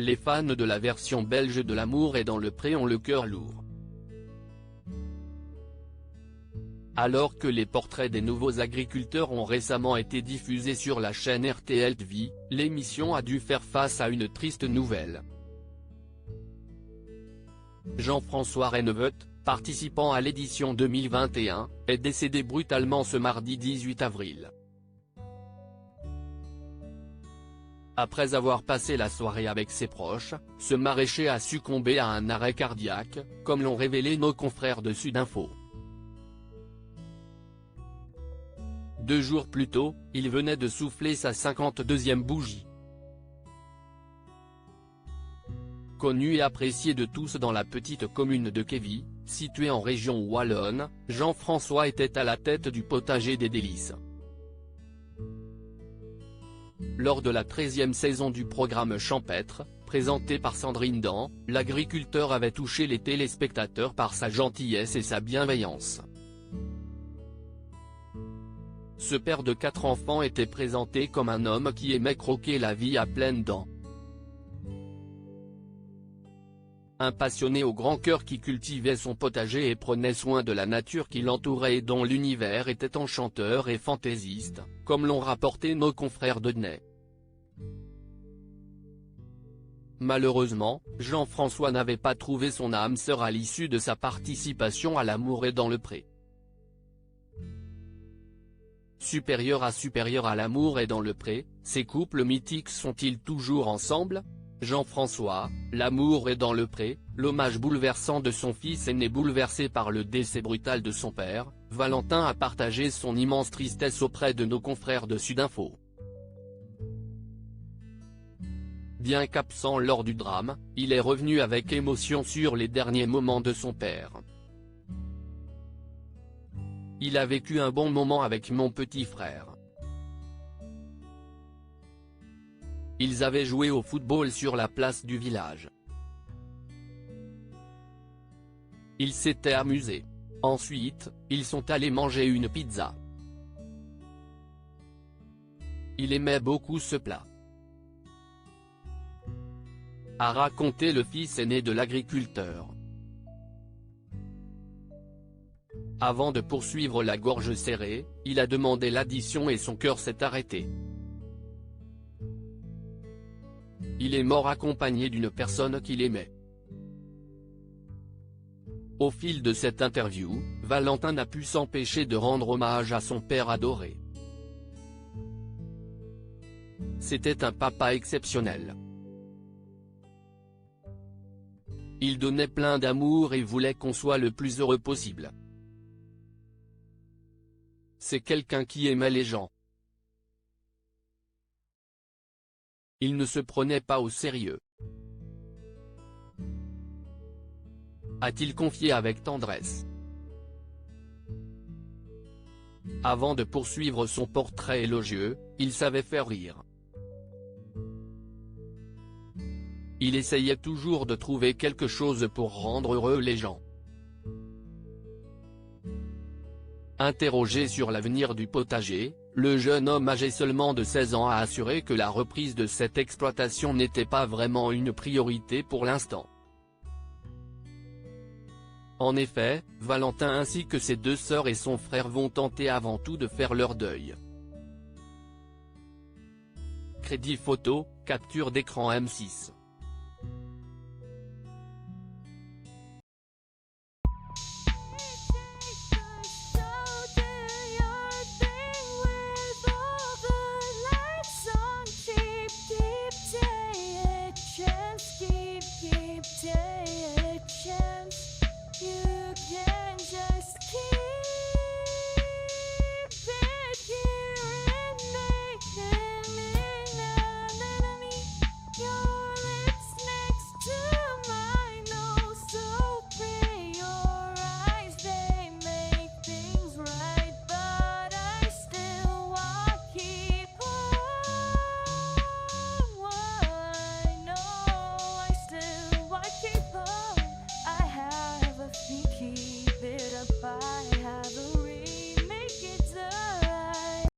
les fans de la version belge de L'amour est dans le pré ont le cœur lourd. Alors que les portraits des nouveaux agriculteurs ont récemment été diffusés sur la chaîne RTL TV, l'émission a dû faire face à une triste nouvelle. Jean-François Renneveut, participant à l'édition 2021, est décédé brutalement ce mardi 18 avril. Après avoir passé la soirée avec ses proches, ce maraîcher a succombé à un arrêt cardiaque, comme l'ont révélé nos confrères de Sudinfo. 2 jours plus tôt, il venait de souffler sa 52e bougie. Connu et apprécié de tous dans la petite commune de Kévy, située en région wallonne, Jean-François était à la tête du potager des Délices. Lors de la 13e saison du programme champêtre, présenté par Sandrine Dan, l'agriculteur avait touché les téléspectateurs par sa gentillesse et sa bienveillance. Ce père de 4 enfants était présenté comme un homme qui aimait croquer la vie à pleines dents. Un passionné au grand cœur qui cultivait son potager et prenait soin de la nature qui l'entourait et dont l'univers était enchanteur et fantaisiste, comme l'ont rapporté nos confrères de Denay. Malheureusement, Jean-François n'avait pas trouvé son âme sœur à l'issue de sa participation à L'amour est dans le pré. Supérieur à L'amour est dans le pré, ces couples mythiques sont-ils toujours ensemble? Jean-François, L'amour est dans le pré, l'hommage bouleversant de son fils aîné bouleversé par le décès brutal de son père, Valentin a partagé son immense tristesse auprès de nos confrères de Sudinfo. Bien qu'absent lors du drame, il est revenu avec émotion sur les derniers moments de son père. Il a vécu un bon moment avec mon petit frère. Ils avaient joué au football sur la place du village. Ils s'étaient amusés. Ensuite, ils sont allés manger une pizza. Il aimait beaucoup ce plat, a raconté le fils aîné de l'agriculteur. Avant de poursuivre la gorge serrée, il a demandé l'addition et son cœur s'est arrêté. Il est mort accompagné d'une personne qu'il aimait. Au fil de cette interview, Valentin n'a pu s'empêcher de rendre hommage à son père adoré. C'était un papa exceptionnel. Il donnait plein d'amour et voulait qu'on soit le plus heureux possible. C'est quelqu'un qui aimait les gens. Il ne se prenait pas au sérieux, a-t-il confié avec tendresse. Avant de poursuivre son portrait élogieux, il savait faire rire. Il essayait toujours de trouver quelque chose pour rendre heureux les gens. Interrogé sur l'avenir du potager, le jeune homme âgé seulement de 16 ans a assuré que la reprise de cette exploitation n'était pas vraiment une priorité pour l'instant. En effet, Valentin ainsi que ses 2 sœurs et son frère vont tenter avant tout de faire leur deuil. Crédit photo, capture d'écran M6.